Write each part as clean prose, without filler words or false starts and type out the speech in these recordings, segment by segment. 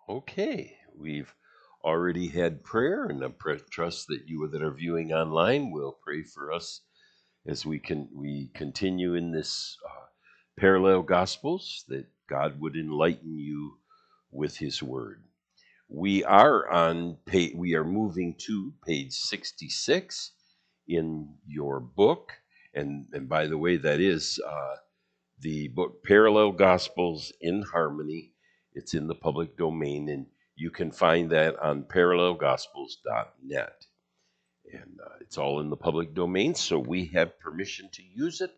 Okay, we've already had prayer, and I trust that you that are viewing online will pray for us as we continue in this parallel gospels, that God would enlighten you with His Word. We are moving to page 66 in your book, and by the way, that is the book Parallel Gospels in Harmony. It's in the public domain, and you can find that on parallelgospels.net. And it's all in the public domain, so we have permission to use it.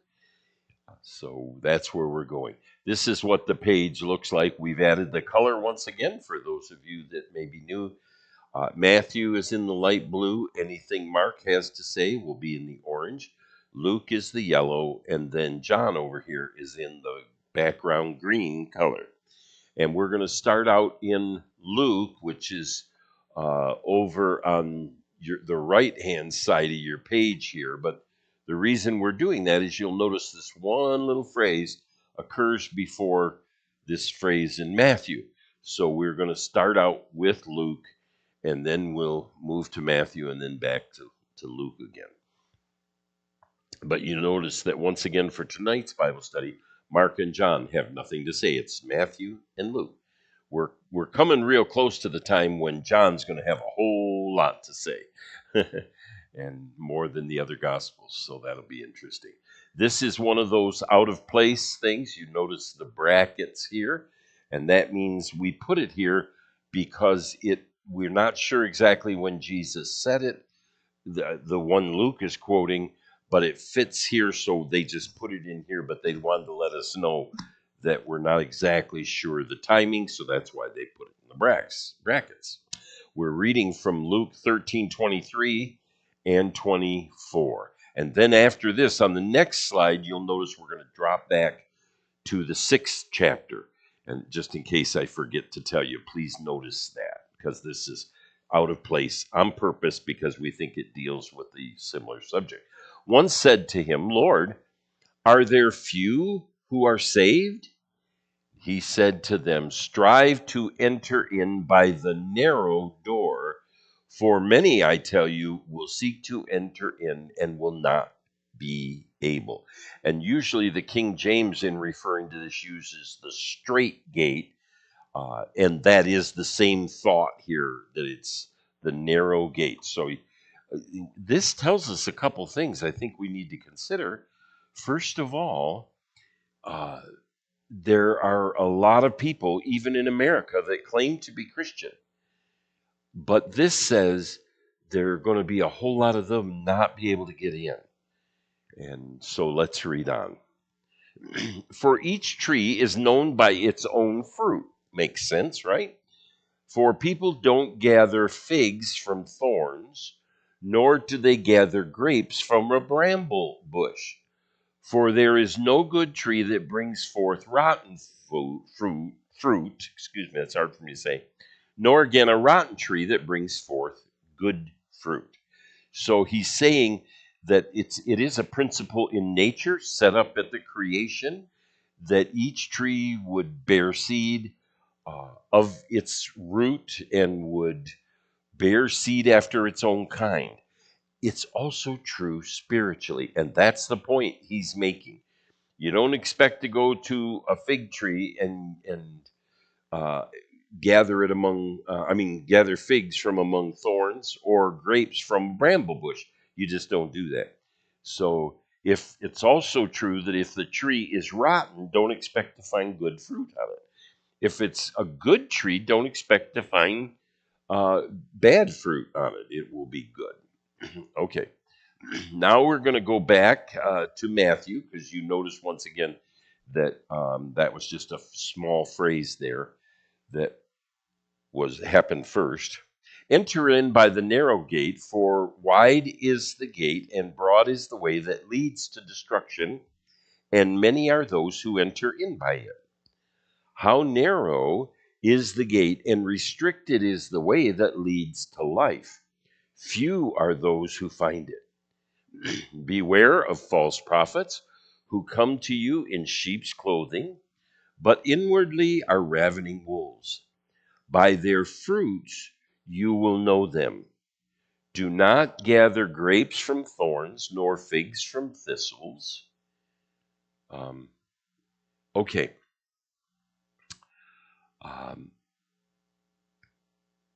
So that's where we're going. This is what the page looks like. We've added the color once again for those of you that may be new. Matthew is in the light blue. Anything Mark has to say will be in the orange. Luke is the yellow, and then John over here is in the background green color. And we're going to start out in Luke, which is over on the right-hand side of your page here. But the reason we're doing that is you'll notice this one little phrase occurs before this phrase in Matthew. So we're going to start out with Luke, and then we'll move to Matthew and then back to Luke again. But you notice that once again for tonight's Bible study, Mark and John have nothing to say. It's Matthew and Luke. We're coming real close to the time when John's going to have a whole lot to say, and more than the other Gospels, so that'll be interesting. This is one of those out-of-place things. You notice the brackets here, and that means we put it here because we're not sure exactly when Jesus said it, the one Luke is quoting, but it fits here, so they just put it in here, but they wanted to let us know that we're not exactly sure the timing, so that's why they put it in the brackets. We're reading from Luke 13:23 and 24. And then after this, on the next slide, you'll notice we're going to drop back to the 6th chapter. And just in case I forget to tell you, please notice that, because this is out of place on purpose because we think it deals with the similar subject. One said to him, "Lord, are there few who are saved?" He said to them, "Strive to enter in by the narrow door, for many, I tell you, will seek to enter in and will not be able." And usually the King James, in referring to this, uses the straight gate, and that is the same thought here, that it's the narrow gate. So this tells us a couple things I think we need to consider. First of all, there are a lot of people, even in America, that claim to be Christian. But this says there are going to be a whole lot of them not be able to get in. And so let's read on. For each tree is known by its own fruit. Makes sense, right? For people don't gather figs from thorns, nor do they gather grapes from a bramble bush. For there is no good tree that brings forth rotten fruit, excuse me, that's hard for me to say, nor again a rotten tree that brings forth good fruit. So he's saying that it is a principle in nature set up at the creation that each tree would bear seed of its root and would bear seed after its own kind. It's also true spiritually, and that's the point he's making. You don't expect to go to a fig tree and uh, gather figs from among thorns or grapes from a bramble bush. You just don't do that. So if it's also true that if the tree is rotten, don't expect to find good fruit on it. If it's a good tree, don't expect to find bad fruit on it. It will be good. Okay. Now we're going to go back to Matthew, because you notice once again that that was just a small phrase there that happened first. Enter in by the narrow gate, for wide is the gate and broad is the way that leads to destruction, and many are those who enter in by it. How narrow is the gate and restricted is the way that leads to life. Few are those who find it. Beware of false prophets who come to you in sheep's clothing, but inwardly are ravening wolves. By their fruits you will know them. Do not gather grapes from thorns, nor figs from thistles. Um, okay. Um,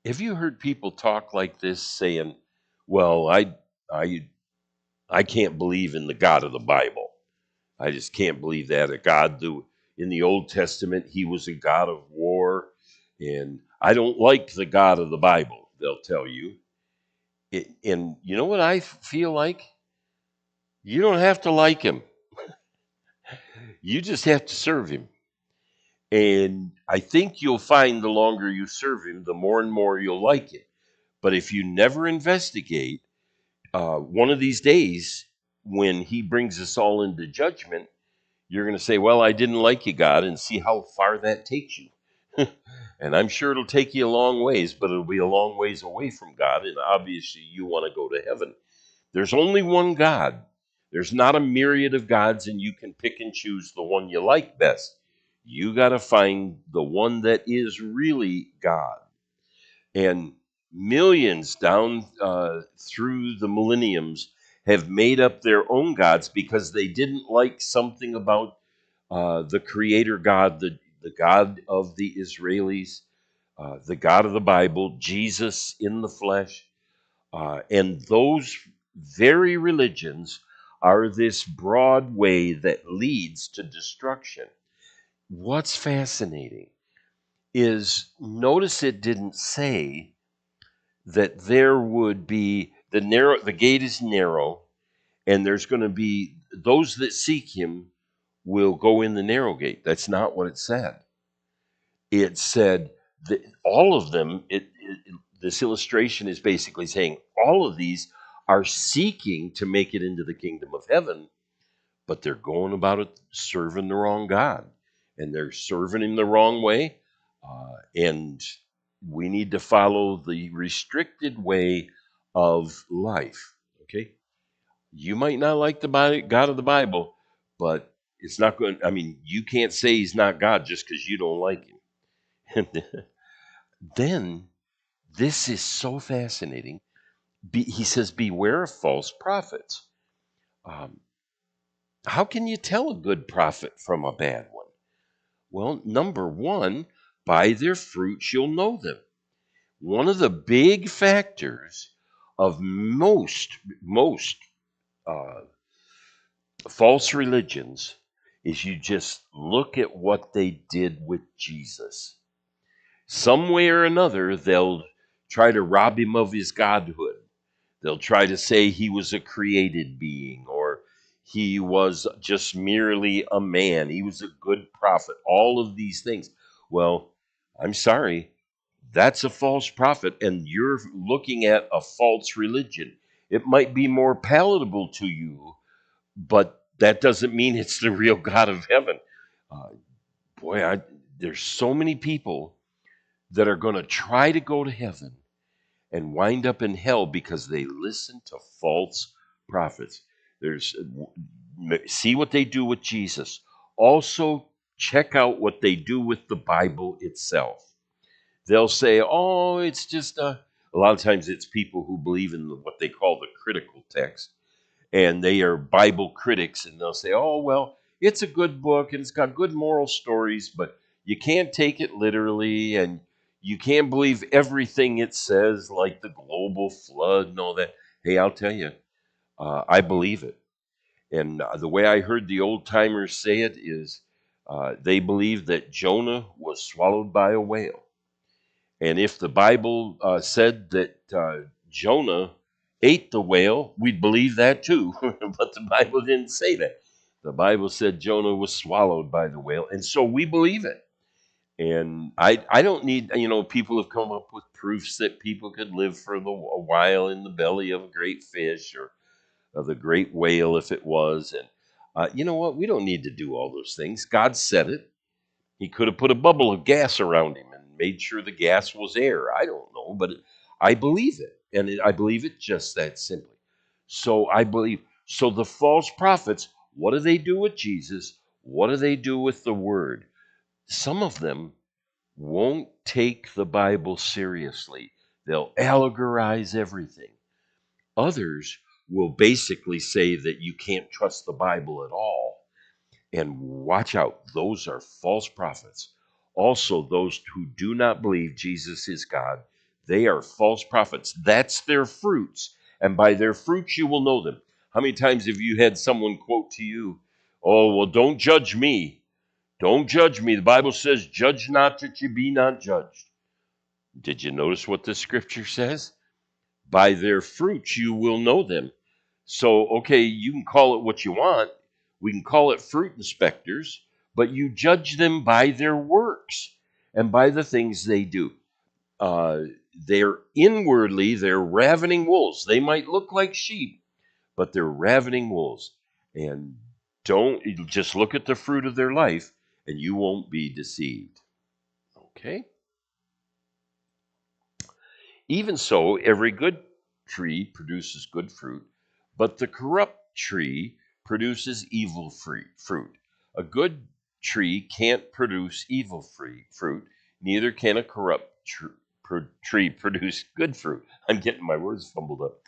have you heard people talk like this, saying, "Well, I, I can't believe in the God of the Bible. I just can't believe that a God who, in the Old Testament, he was a God of war, and I don't like the God of the Bible." They'll tell you, and you know what I feel like? You don't have to like him. You just have to serve him. And I think you'll find the longer you serve him, the more and more you'll like it. But if you never investigate, one of these days, when he brings us all into judgment, you're going to say, "Well, I didn't like you, God," and see how far that takes you. And I'm sure it'll take you a long ways, but it'll be a long ways away from God. And obviously, you want to go to heaven. There's only one God. There's not a myriad of gods, and you can pick and choose the one you like best. You got to find the one that is really God. And millions down through the millenniums have made up their own gods because they didn't like something about the Creator God, the God of the Israelis, the God of the Bible, Jesus in the flesh. And those very religions are this broad way that leads to destruction. What's fascinating is notice it didn't say that there would be the gate is narrow, and there's going to be those that seek him will go in the narrow gate. That's not what it said. It said that all of them, this illustration is basically saying all of these are seeking to make it into the kingdom of heaven, but they're going about it serving the wrong God, and they're serving him the wrong way. And we need to follow the restricted way of life. Okay, you might not like the God of the Bible, but it's not going. I mean, you can't say he's not God just because you don't like him. And then this is so fascinating. He says, "Beware of false prophets." Um, how can you tell a good prophet from a bad one? Well, number one, by their fruits you'll know them. One of the big factors of most uh, false religions is you just look at what they did with Jesus. Some way or another, they'll try to rob him of his godhood. They'll try to say he was a created being, or he was just merely a man. He was a good prophet. All of these things. Well, I'm sorry. That's a false prophet, and you're looking at a false religion. It might be more palatable to you, but that doesn't mean it's the real God of heaven. Uh, boy, there's so many people that are going to try to go to heaven and wind up in hell because they listen to false prophets. There's see what they do with Jesus. Also, check out what they do with the Bible itself. They'll say, "Oh, it's just a lot of times it's people who believe in what they call the critical text, and they are Bible critics, and they'll say, "Oh, well, it's a good book and it's got good moral stories, but you can't take it literally, and you can't believe everything it says, like the global flood and all that." Hey, I'll tell you, I believe it. And the way I heard the old timers say it is they believe that Jonah was swallowed by a whale. And if the Bible said that Jonah ate the whale, we'd believe that too. But the Bible didn't say that. The Bible said Jonah was swallowed by the whale. And so we believe it. And I don't need, people have come up with proofs that people could live for a while in the belly of a great fish or of the great whale if it was. And you know what? We don't need to do all those things. God said it. He could have put a bubble of gas around him and made sure the gas was air. I don't know, but I believe it. And I believe it just that simply. So I believe. So the false prophets, what do they do with Jesus? What do they do with the word? Some of them won't take the Bible seriously. They'll allegorize everything. Others will basically say that you can't trust the Bible at all. And watch out, those are false prophets. Also, those who do not believe Jesus is God, they are false prophets. That's their fruits. And by their fruits you will know them. How many times have you had someone quote to you, "Oh, well, don't judge me. Don't judge me. The Bible says, judge not that you be not judged." Did you notice what the scripture says? By their fruits you will know them. So, okay, you can call it what you want. We can call it fruit inspectors, but you judge them by their works and by the things they do. Uh, they're ravening wolves. They might look like sheep, but they're ravening wolves. And don't just look at the fruit of their life, and you won't be deceived. Okay? Even so, every good tree produces good fruit, but the corrupt tree produces evil fruit. A good tree can't produce evil fruit, neither can a corrupt tree produce good fruit. I'm getting my words fumbled up.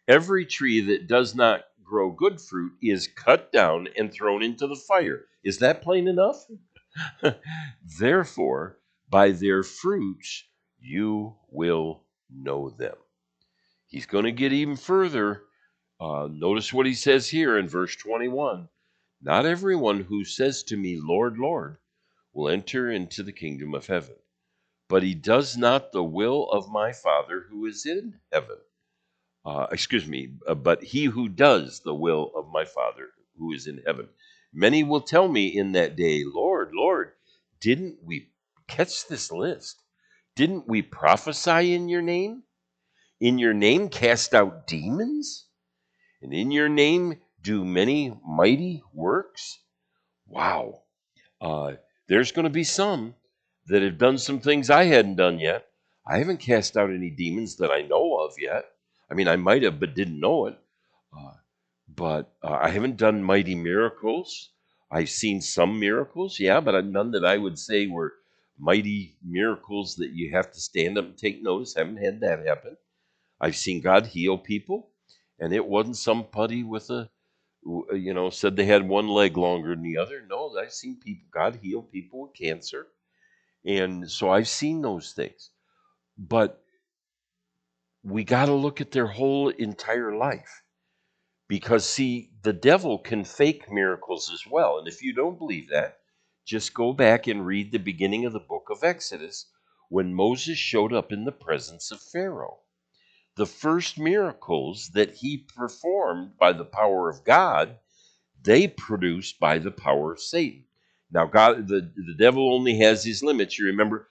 Every tree that does not grow good fruit is cut down and thrown into the fire. Is that plain enough? Therefore, by their fruits you will know them. He's going to get even further. Notice what he says here in verse 21. Not everyone who says to me, Lord, Lord, will enter into the kingdom of heaven, but he does not the will of my Father who is in heaven. But he who does the will of my Father who is in heaven. Many will tell me in that day, Lord, Lord, didn't we catch this list? Didn't we prophesy in your name? In your name cast out demons? And in your name do many mighty works? Wow. Uh, there's going to be some that have done some things I hadn't done yet. I haven't cast out any demons that I know of yet. I mean, I might have, but didn't know it. Uh, but I haven't done mighty miracles. I've seen some miracles, yeah, but none that I would say were mighty miracles that you have to stand up and take notice. Haven't had that happen. I've seen God heal people, and it wasn't some putty with said they had one leg longer than the other. No, I've seen people, God heal people with cancer. And so I've seen those things. But we got to look at their whole entire life. Because, see, the devil can fake miracles as well. And if you don't believe that, just go back and read the beginning of the book of Exodus when Moses showed up in the presence of Pharaoh. The first miracles that he performed by the power of God, they produced by the power of Satan. Now, God, the devil only has his limits. You remember,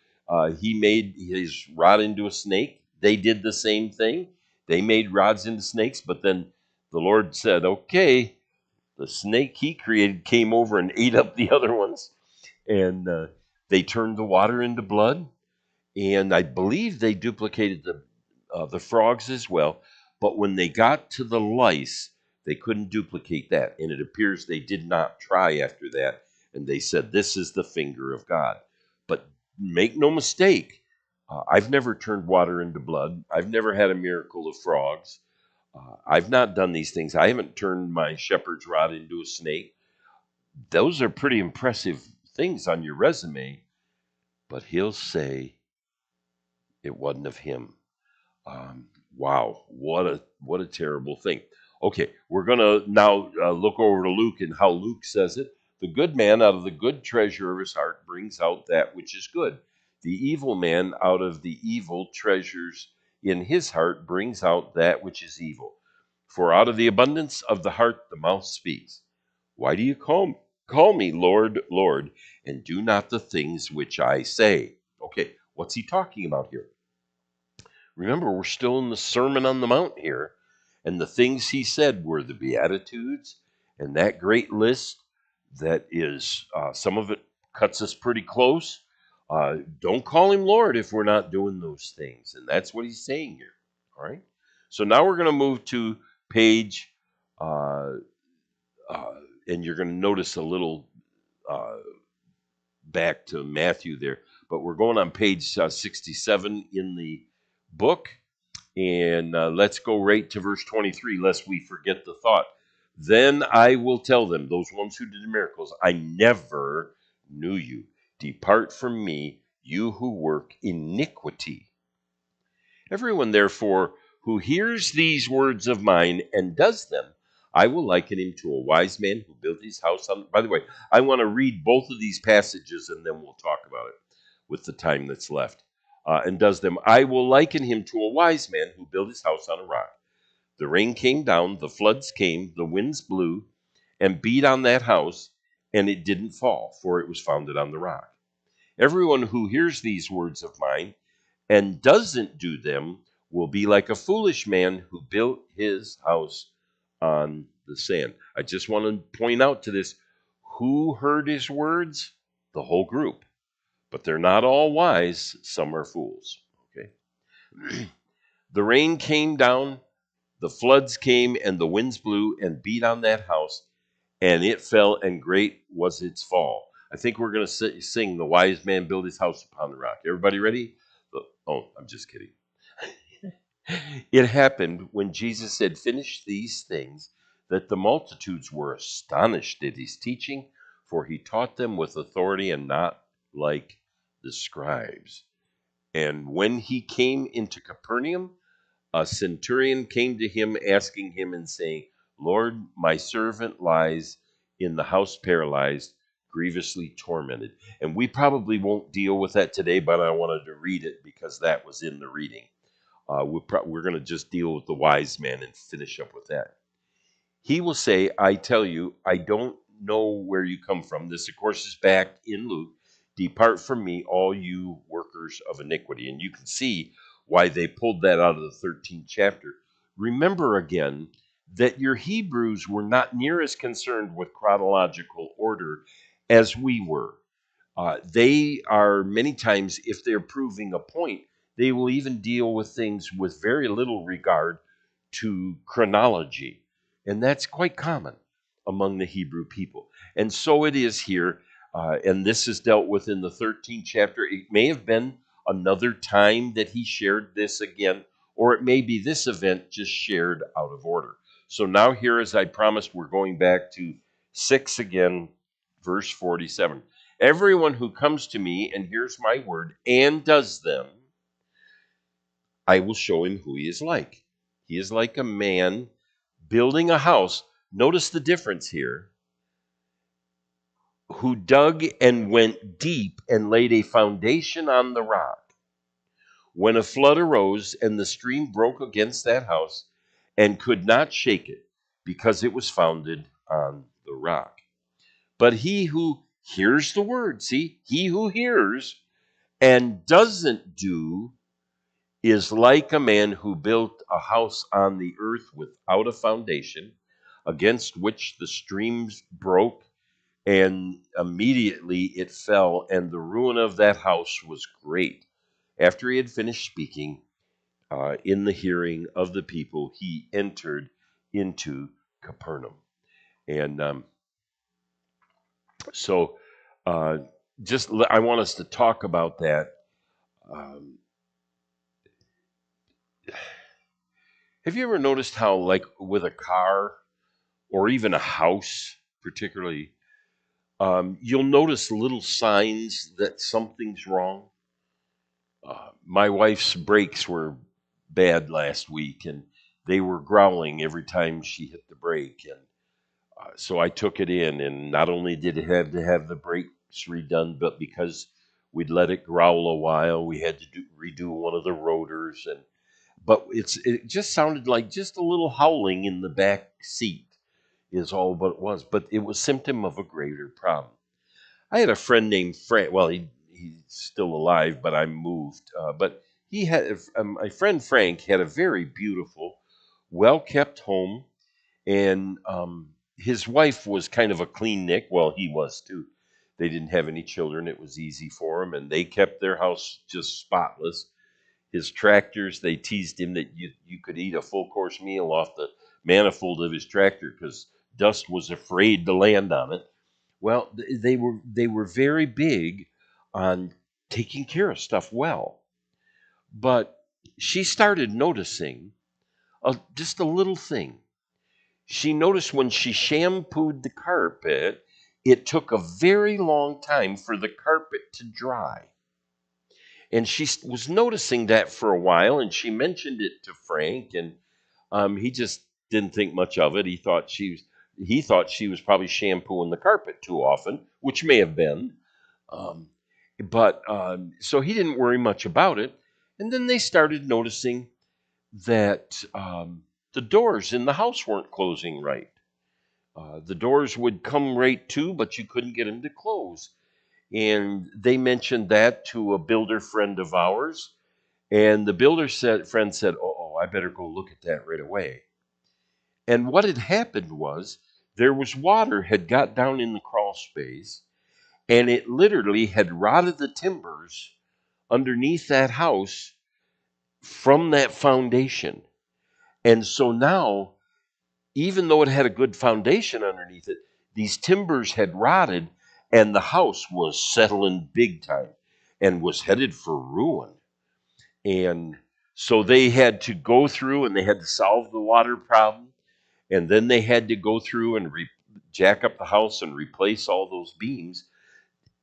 he made his rod into a snake. They did the same thing. They made rods into snakes, but then the Lord said, okay, the snake he created came over and ate up the other ones. And they turned the water into blood. And I believe they duplicated the frogs as well. But when they got to the lice, they couldn't duplicate that. And it appears they did not try after that. And they said, this is the finger of God. But make no mistake, I've never turned water into blood. I've never had a miracle of frogs. I've not done these things. I haven't turned my shepherd's rod into a snake. Those are pretty impressive things on your resume. But he'll say it wasn't of him. Wow, what a terrible thing. Okay, we're gonna now look over to Luke and how Luke says it. The good man out of the good treasure of his heart brings out that which is good. The evil man out of the evil treasures in his heart brings out that which is evil. For out of the abundance of the heart the mouth speaks. Why do you call me Lord, Lord, and do not the things which I say? Okay, what's he talking about here? Remember, we're still in the Sermon on the Mount here, and the things he said were the Beatitudes and that great list that is, some of it cuts us pretty close. Don't call him Lord if we're not doing those things, and that's what he's saying here. All right? So now we're going to move to page, uh, uh, and you're going to notice a little uh, back to Matthew there. But we're going on page 67 in the book. And let's go right to verse 23, lest we forget the thought. Then I will tell them, those ones who did the miracles, I never knew you. Depart from me, you who work iniquity. Everyone, therefore, who hears these words of mine and does them, I will liken him to a wise man who built his house on. By the way, I want to read both of these passages and then we'll talk about it with the time that's left. And does them, I will liken him to a wise man who built his house on a rock. The rain came down, the floods came, the winds blew and beat on that house, and it didn't fall, for it was founded on the rock. Everyone who hears these words of mine and doesn't do them will be like a foolish man who built his house on the sand. I just want to point out to this, who heard his words? The whole group. But they're not all wise, some are fools. Okay. The rain came down, the floods came, and the winds blew and beat on that house, and it fell, and great was its fall. I think we're going to sing The Wise Man Built His House Upon the Rock. Everybody ready? Oh, I'm just kidding. It happened when Jesus had finished these things that the multitudes were astonished at his teaching, for he taught them with authority and not like the scribes. And when he came into Capernaum, a centurion came to him, asking him and saying, Lord, my servant lies in the house paralyzed, grievously tormented. And we probably won't deal with that today, but I wanted to read it because that was in the reading. We're going to just deal with the wise man and finish up with that. He will say, I tell you, I don't know where you come from. This, of course, is back in Luke. Depart from me, all you workers of iniquity. And you can see why they pulled that out of the 13th chapter. Remember again that your Hebrews were not near as concerned with chronological order as we were. They are many times, if they're proving a point, they will even deal with things with very little regard to chronology. And that's quite common among the Hebrew people. And so it is here. And this is dealt with in the 13th chapter. It may have been another time that he shared this again, or it may be this event just shared out of order. So now here, as I promised, we're going back to 6 again, verse 47. Everyone who comes to me and hears my word and does them, I will show him who he is like. He is like a man building a house. Notice the difference here. Who dug and went deep and laid a foundation on the rock. When a flood arose and the stream broke against that house and could not shake it, because it was founded on the rock. But he who hears the word, see, he who hears and doesn't do is like a man who built a house on the earth without a foundation, against which the streams broke, and immediately it fell, and the ruin of that house was great. After he had finished speaking in the hearing of the people, he entered into Capernaum. And so I want us to talk about that. Have you ever noticed how, like with a car or even a house, particularly, you'll notice little signs that something's wrong? My wife's brakes were bad last week, and they were growling every time she hit the brake. And so I took it in, and not only did it have to have the brakes redone, but because we'd let it growl a while, we had to redo one of the rotors. But it just sounded like just a little howling in the back seat is all but it was. But it was symptom of a greater problem. I had a friend named Frank. Well, he's still alive, but I moved. But he had my friend Frank had a very beautiful, well-kept home, and his wife was kind of a clean Nick. Well, he was too. They didn't have any children. It was easy for them, and they kept their house just spotless. His tractors, they teased him that you could eat a full-course meal off the manifold of his tractor because dust was afraid to land on it. Well, they were very big on taking care of stuff well. But she started noticing just a little thing. She noticed when she shampooed the carpet, it took a very long time for the carpet to dry. And she was noticing that for a while, and she mentioned it to Frank, and he just didn't think much of it. He thought she was probably shampooing the carpet too often, which may have been. Um, but so he didn't worry much about it. And then they started noticing that the doors in the house weren't closing right. The doors would come right to, but you couldn't get them to close. And they mentioned that to a builder friend of ours. And the friend said, "Oh, I better go look at that right away." And what had happened was there was water had got down in the crawl space, and it literally had rotted the timbers underneath that house from that foundation. And so now, even though it had a good foundation underneath it, these timbers had rotted, and the house was settling big time and was headed for ruin. And so they had to go through and they had to solve the water problem. And then they had to go through and jack up the house and replace all those beams.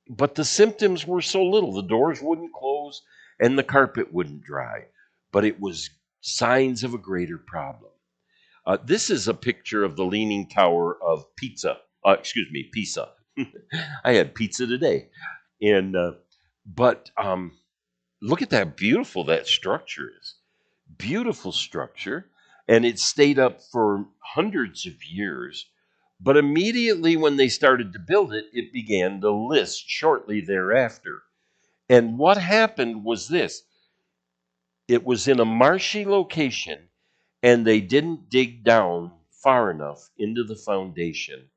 But the symptoms were so little. The doors wouldn't close and the carpet wouldn't dry. But it was signs of a greater problem. This is a picture of the Leaning Tower of Pisa. Pisa. I had pizza today. And but look at that beautiful that structure is. Beautiful structure. And it stayed up for hundreds of years. But immediately when they started to build it, it began to list shortly thereafter. And what happened was this: it was in a marshy location, and they didn't dig down far enough into the foundation.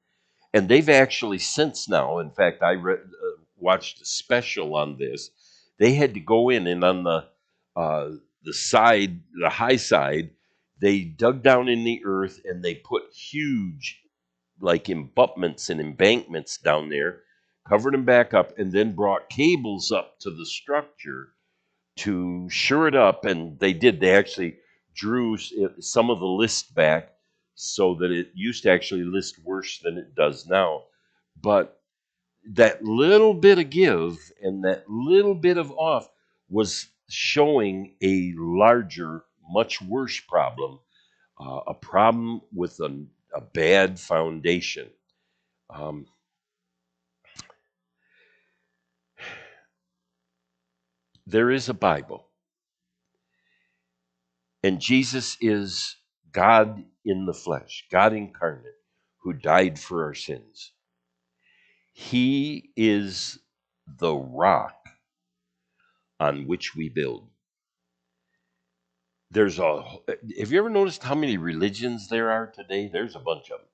And they've actually since now, in fact, watched a special on this. They had to go in and on the side, the high side, they dug down in the earth and they put huge, like abutments and embankments down there, covered them back up, and then brought cables up to the structure to shore it up. And they did. They actually drew some of the list back so that it used to actually list worse than it does now. But that little bit of give and that little bit of off was showing a larger, much worse problem, a problem with a bad foundation. Um, there is a Bible, and Jesus is God in the flesh, God incarnate, who died for our sins. He is the rock on which we build. Have you ever noticed how many religions there are today? There's a bunch of them.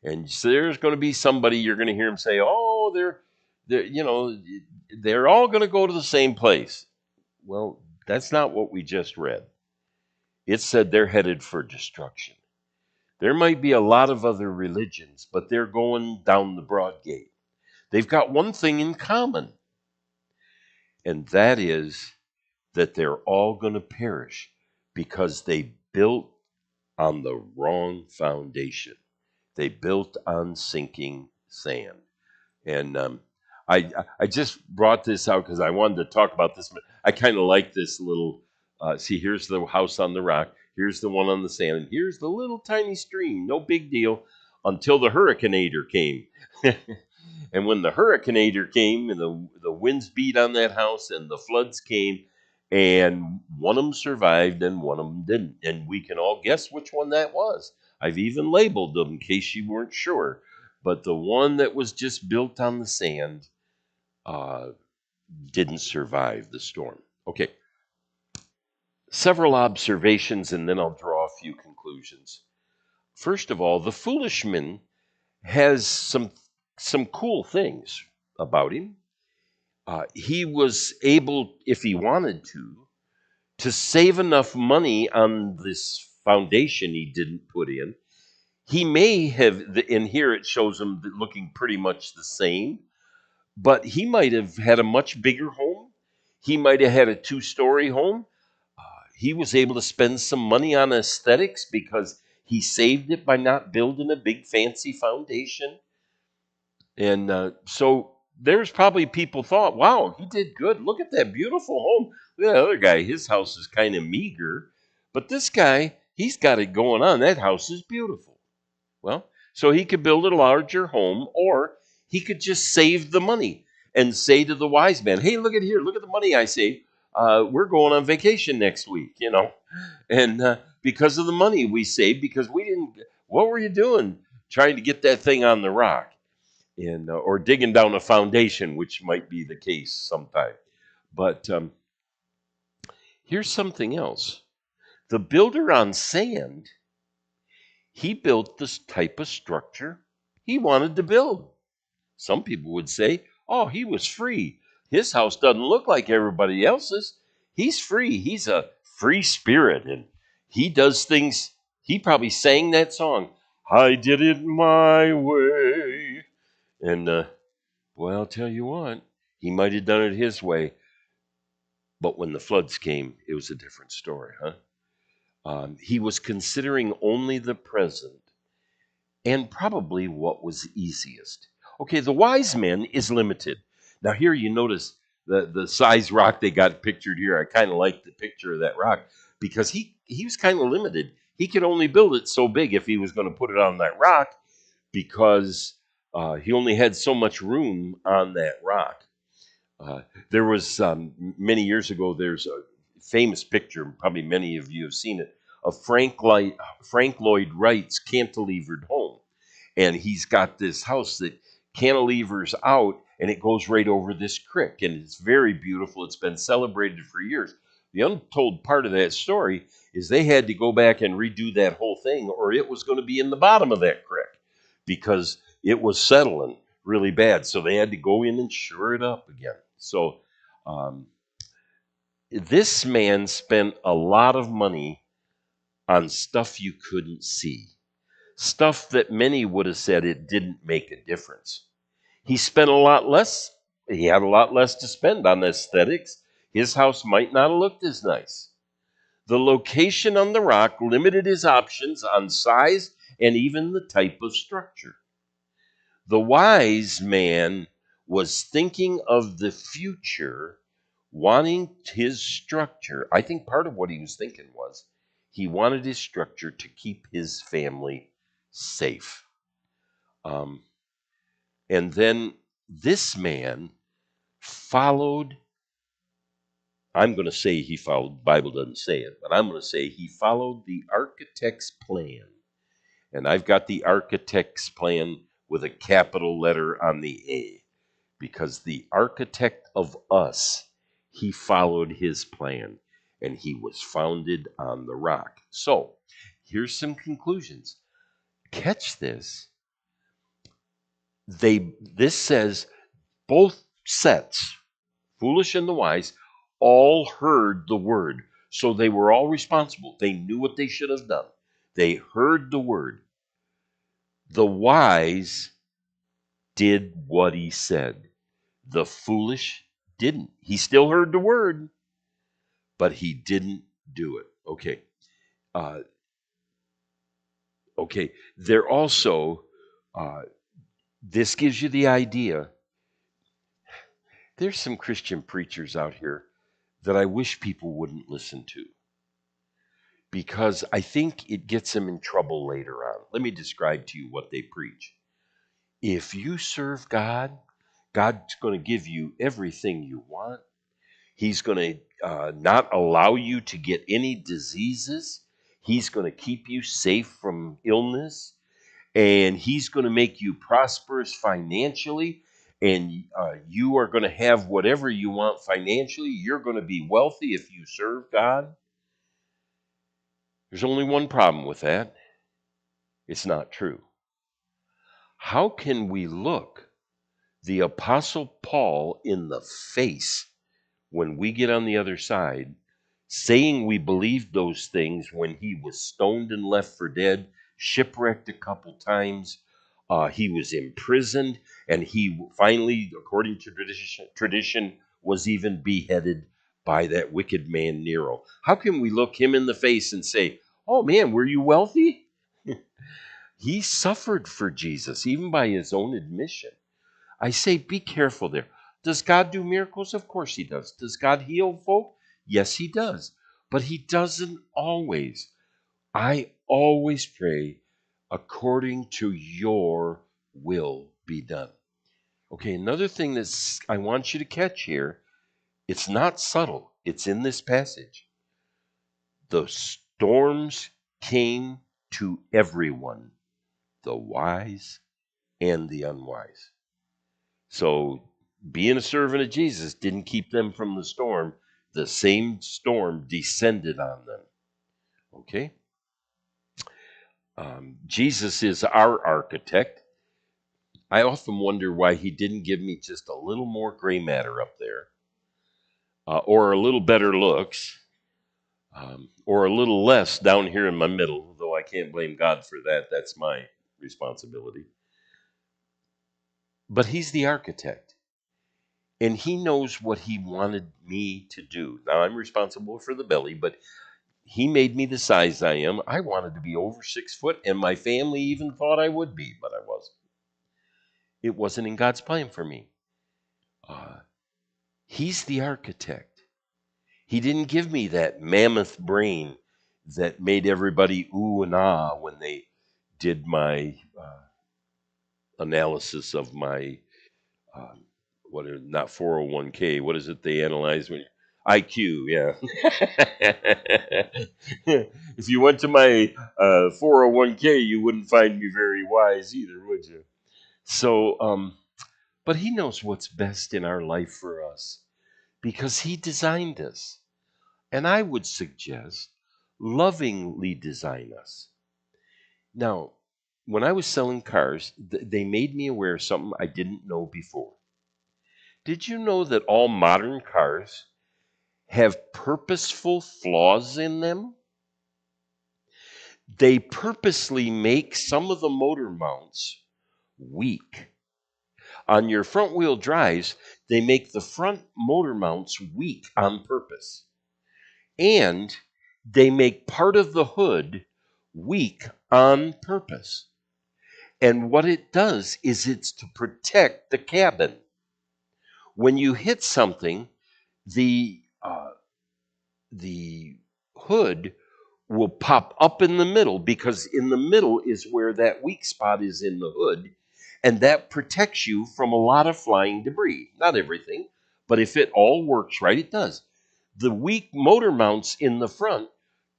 And so there's going to be somebody you're going to hear them say, "Oh, they're all going to go to the same place." Well, that's not what we just read. It said they're headed for destruction. There might be a lot of other religions, but they're going down the broad gate. They've got one thing in common, and that is that they're all going to perish because they built on the wrong foundation. They built on sinking sand. And I just brought this out because I wanted to talk about this. I kind of like this little. See, here's the house on the rock. Here's the one on the sand. And here's the little tiny stream. No big deal until the hurricaneator came. And when the hurricaneator came and the winds beat on that house and the floods came, and one of them survived and one of them didn't. And we can all guess which one that was. I've even labeled them in case you weren't sure. But the one that was just built on the sand uh, didn't survive the storm. Okay, several observations and then I'll draw a few conclusions. First of all, the foolish man has some cool things about him. He was able, if he wanted to save enough money on this foundation he didn't put in. He may have, in here it shows him looking pretty much the same, but he might have had a much bigger home. He might have had a two-story home. He was able to spend some money on aesthetics because he saved it by not building a big fancy foundation. And so there's probably people thought, wow, he did good. Look at that beautiful home. Look at that other guy. His house is kind of meager. But this guy, he's got it going on. That house is beautiful. Well, so he could build a larger home, or he could just save the money and say to the wise man, hey, look at here. Look at the money I saved. We're going on vacation next week, you know. And because of the money we saved, because we didn't, what were you doing? Trying to get that thing on the rock, and or digging down a foundation, which might be the case sometime. But here's something else. The builder on sand, he built this type of structure he wanted to build. Some people would say, oh, he was free. His house doesn't look like everybody else's. He's free. He's a free spirit, and he does things. He probably sang that song, I did it my way. And well, I'll tell you what, he might have done it his way, but when the floods came, it was a different story, huh? He was considering only the present and probably what was easiest. Okay, the wise man is limited. Now, here you notice the size rock they got pictured here. I kind of like the picture of that rock because he was kind of limited. He could only build it so big if he was going to put it on that rock, because he only had so much room on that rock. There was many years ago, there's a famous picture, probably many of you have seen it, of Frank Lloyd Wright's cantilevered home. And he's got this house that cantilevers out, and it goes right over this creek. And it's very beautiful. It's been celebrated for years. The untold part of that story is they had to go back and redo that whole thing, or it was going to be in the bottom of that creek because it was settling really bad. So they had to go in and shore it up again. So this man spent a lot of money on stuff you couldn't see, stuff that many would have said it didn't make a difference. He spent a lot less. He had a lot less to spend on aesthetics. His house might not have looked as nice. The location on the rock limited his options on size and even the type of structure. The wise man was thinking of the future, wanting his structure. I think part of what he was thinking was he wanted his structure to keep his family safe. And then this man followed, I'm going to say he followed, the Bible doesn't say it, but I'm going to say he followed the architect's plan. And I've got the architect's plan with a capital letter on the A, because the architect of us, he followed his plan, and he was founded on the rock. So here's some conclusions. Catch this. This says both sets, foolish and the wise, all heard the word. So they were all responsible. They knew what they should have done. They heard the word. The wise did what he said. The foolish didn't. He still heard the word, but he didn't do it. Okay. Okay. There also, this gives you the idea. There's some Christian preachers out here that I wish people wouldn't listen to, because I think it gets them in trouble later on. Let me describe to you what they preach. If you serve God, God's going to give you everything you want. He's going to not allow you to get any diseases. He's going to keep you safe from illness. And he's going to make you prosperous financially. And you are going to have whatever you want financially. You're going to be wealthy if you serve God. There's only one problem with that. It's not true. How can we look the Apostle Paul in the face when we get on the other side, saying we believed those things when he was stoned and left for dead, shipwrecked a couple times. He was imprisoned, and he finally, according to tradition, was even beheaded by that wicked man Nero. How can we look him in the face and say, "Oh man, were you wealthy?" He suffered for Jesus, even by his own admission. I say, be careful there. Does God do miracles? Of course he does. Does God heal folk? Yes, he does. But he doesn't always. I always pray according to your will be done. Okay, another thing that I want you to catch here, it's not subtle. It's in this passage. The storms came to everyone, the wise and the unwise. So being a servant of Jesus didn't keep them from the storm. The same storm descended on them. Okay? Jesus is our architect. I often wonder why he didn't give me just a little more gray matter up there, or a little better looks, or a little less down here in my middle, though I can't blame God for that. That's my responsibility. But he's the architect, and he knows what he wanted me to do. Now, I'm responsible for the belly, but he made me the size I am. I wanted to be over 6 foot, and my family even thought I would be, but I wasn't. It wasn't in God's plan for me. Uh, he's the architect. He didn't give me that mammoth brain that made everybody ooh and ah when they did my analysis of my uh, not 401k. What is it they analyze when IQ? Yeah. If you went to my 401k, you wouldn't find me very wise either, would you? So, but he knows what's best in our life for us because he designed us. And I would suggest lovingly design us. Now, when I was selling cars, they made me aware of something I didn't know before. Did you know that all modern cars have purposeful flaws in them? They purposely make some of the motor mounts weak. On your front wheel drives, they make the front motor mounts weak on purpose. And they make part of the hood weak on purpose. And what it does is it's to protect the cabin. When you hit something, the the hood will pop up in the middle because in the middle is where that weak spot is in the hood, and that protects you from a lot of flying debris. Not everything, but if it all works right, it does. The weak motor mounts in the front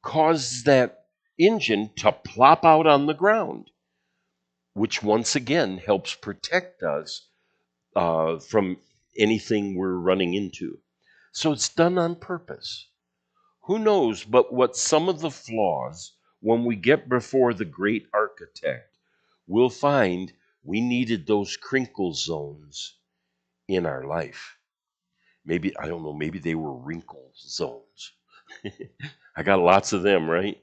cause that engine to plop out on the ground, which once again helps protect us from anything we're running into. So it's done on purpose. Who knows but what some of the flaws, when we get before the great architect, we'll find we needed those crinkle zones in our life. Maybe, I don't know, maybe they were wrinkle zones. I got lots of them, right?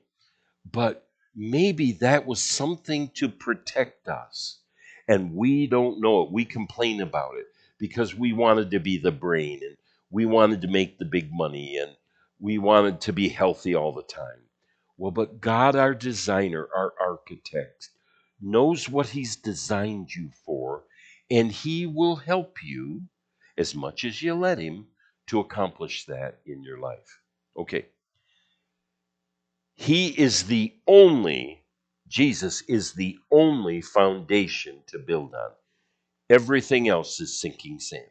But maybe that was something to protect us. And we don't know it. We complain about it because we wanted to be the brain and we wanted to make the big money and we wanted to be healthy all the time. Well, but God, our designer, our architect, knows what He's designed you for, and He will help you as much as you let Him to accomplish that in your life. Okay. Jesus is the only foundation to build on. Everything else is sinking sand.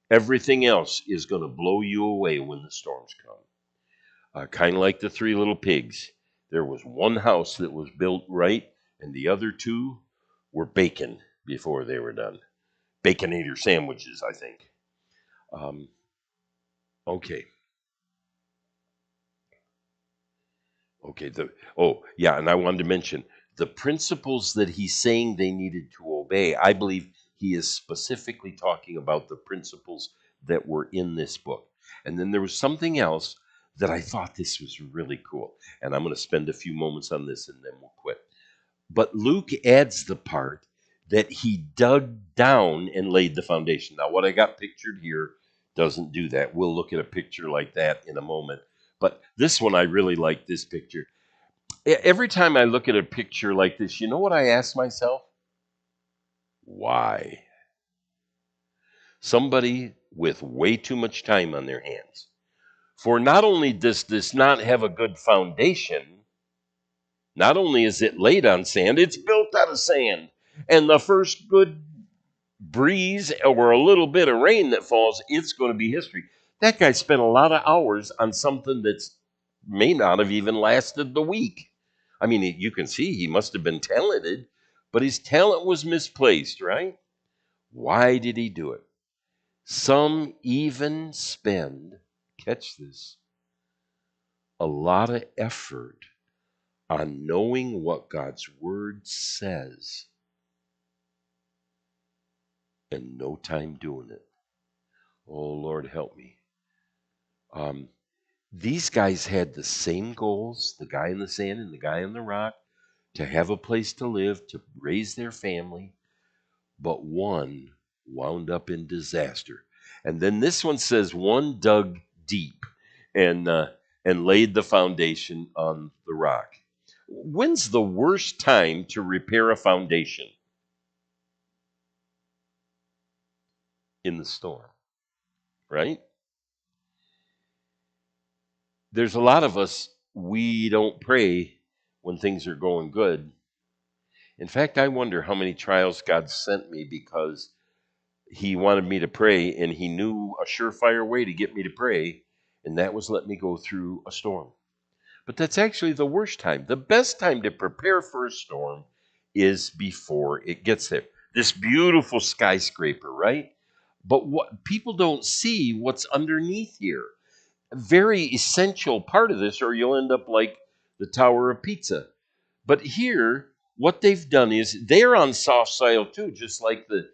Everything else is going to blow you away when the storms come. Kind of like the three little pigs. There was one house that was built right, and the other two were bacon before they were done. Baconator sandwiches, I think. Um, okay. Okay. Yeah, and I wanted to mention the principles that he's saying they needed to obey. I believe he is specifically talking about the principles that were in this book. And then there was something else that I thought this was really cool. And I'm going to spend a few moments on this and then we'll quit. But Luke adds the part that he dug down and laid the foundation. Now, what I got pictured here doesn't do that. We'll look at a picture like that in a moment. But this one, I really like this picture. Every time I look at a picture like this, you know what I ask myself? Why? Somebody with way too much time on their hands. For not only does this not have a good foundation, not only is it laid on sand, it's built out of sand. And the first good breeze or a little bit of rain that falls, it's going to be history. That guy spent a lot of hours on something that's may not have even lasted the week. I mean, you can see he must have been talented, but his talent was misplaced, right? Why did he do it? Some even spend, catch this, a lot of effort on knowing what God's word says and no time doing it. Oh, Lord, help me. These guys had the same goals, the guy in the sand and the guy on the rock, to have a place to live, to raise their family, but one wound up in disaster. And then this one says one dug deep and laid the foundation on the rock. When's the worst time to repair a foundation? In the storm, right? There's a lot of us, we don't pray when things are going good. In fact, I wonder how many trials God sent me because he wanted me to pray and he knew a surefire way to get me to pray, and that was let me go through a storm. But that's actually the worst time. The best time to prepare for a storm is before it gets there. This beautiful skyscraper, right? But what people don't see what's underneath here. A very essential part of this, or you'll end up like the Tower of Pizza. But here, what they've done is they're on soft soil too, just like the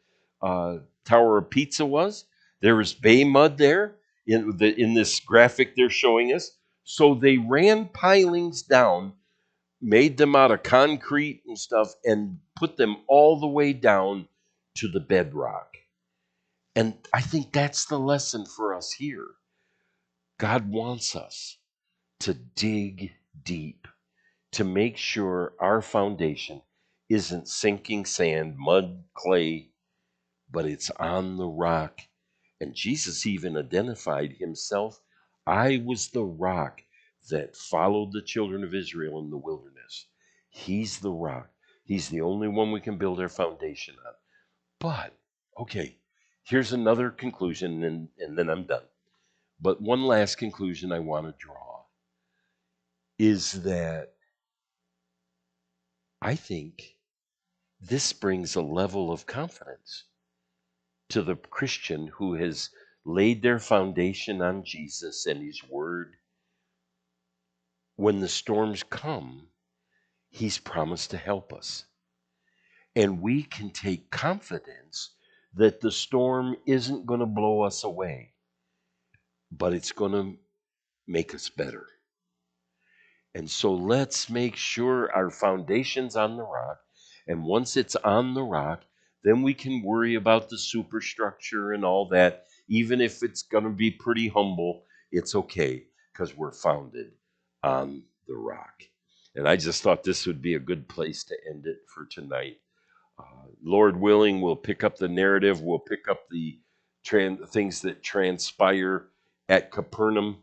Tower of Pizza was. There was bay mud there in this graphic they're showing us. So they ran pilings down, made them out of concrete and stuff, and put them all the way down to the bedrock. And I think that's the lesson for us here. God wants us to dig deep, to make sure our foundation isn't sinking sand, mud, clay, but it's on the rock. And Jesus even identified himself. I was the rock that followed the children of Israel in the wilderness. He's the rock. He's the only one we can build our foundation on. But, okay, here's another conclusion, and then I'm done. But one last conclusion I want to draw is that I think this brings a level of confidence to the Christian who has laid their foundation on Jesus and his word. When the storms come, he's promised to help us. And we can take confidence that the storm isn't going to blow us away, but it's going to make us better. And so let's make sure our foundation's on the rock. And once it's on the rock, then we can worry about the superstructure and all that. Even if it's going to be pretty humble, it's okay because we're founded on the rock. And I just thought this would be a good place to end it for tonight. Lord willing, we'll pick up the narrative. We'll pick up the things that transpire at Capernaum.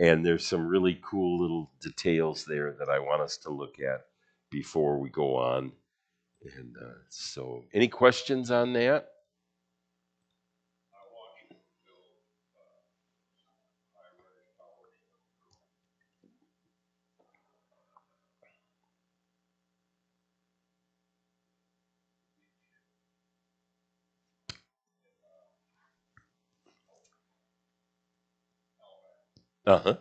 And there's some really cool little details there that I want us to look at before we go on. And so, any questions on that? Uh huh.